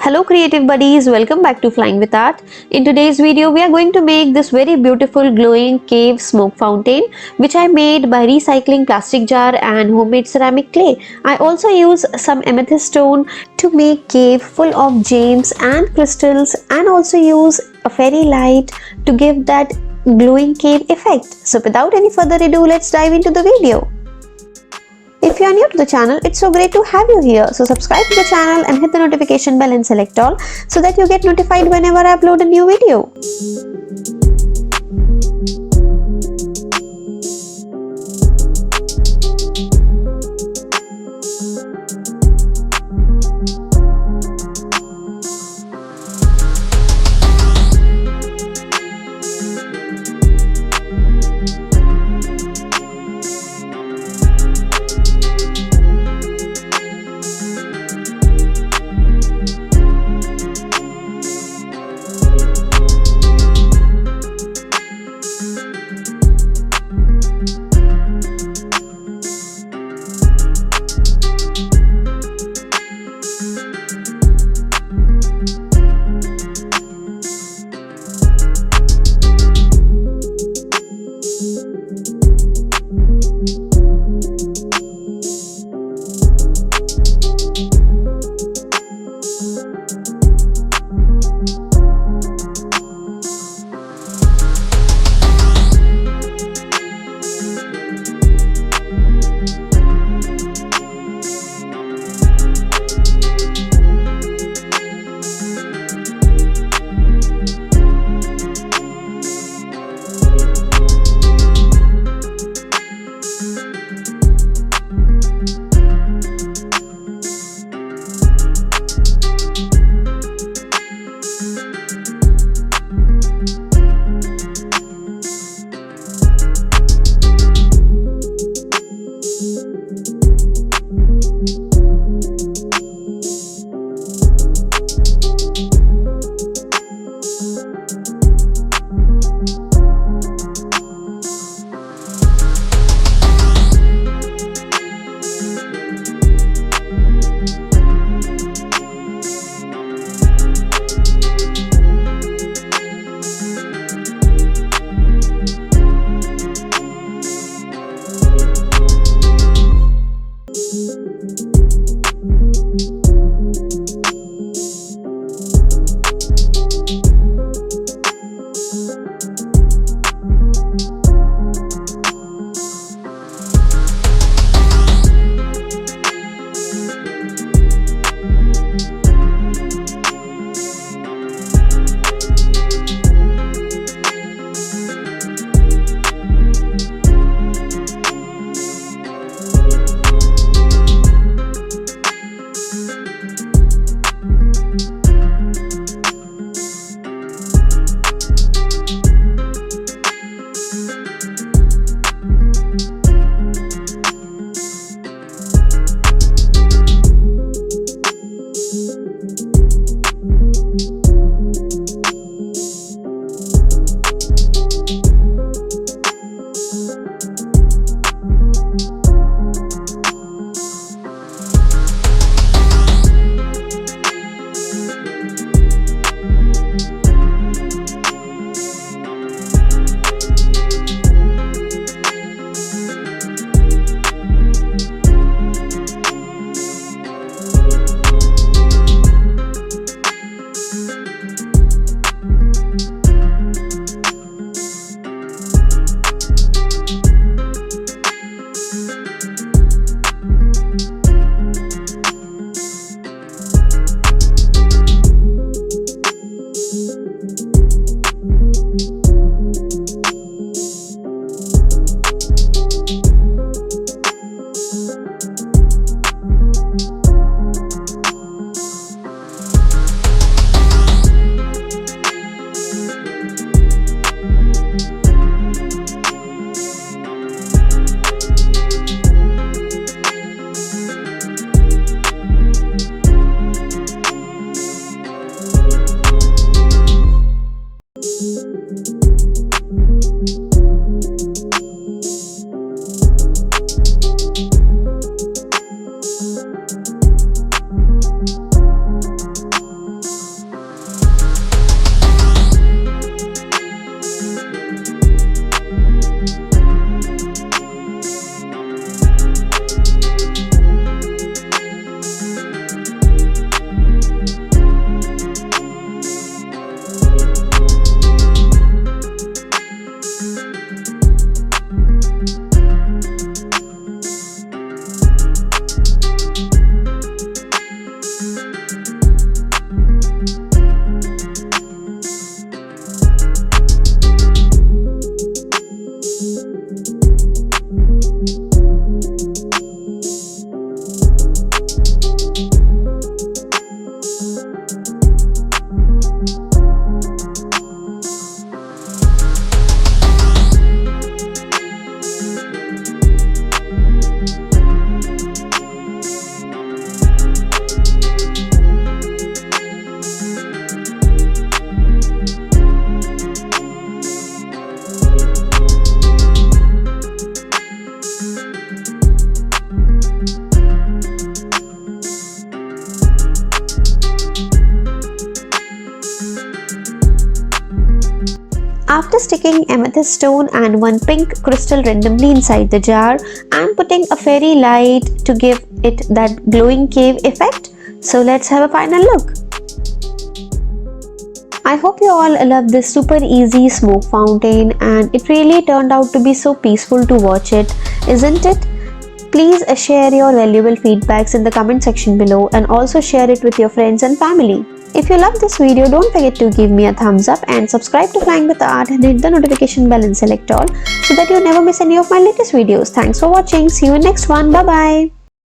Hello creative buddies, welcome back to Flying with Art. In today's video we are going to make this very beautiful glowing cave smoke fountain which I made by recycling plastic jar and homemade ceramic clay. I also use some amethyst stone to make cave full of gems and crystals, and also use a fairy light to give that glowing cave effect. So without any further ado, let's dive into the video. If you are new to the channel, it's so great to have you here. So subscribe to the channel and hit the notification bell and select all so that you get notified whenever I upload a new video. After sticking amethyst stone and one pink crystal randomly inside the jar, I'm putting a fairy light to give it that glowing cave effect. So let's have a final look. I hope you all love this super easy smoke fountain, and it really turned out to be so peaceful to watch it, isn't it? Please share your valuable feedbacks in the comment section below, and also share it with your friends and family. If you love this video, don't forget to give me a thumbs up and subscribe to Flying with Art and hit the notification bell and select all so that you never miss any of my latest videos. Thanks for watching. See you in next one. Bye bye.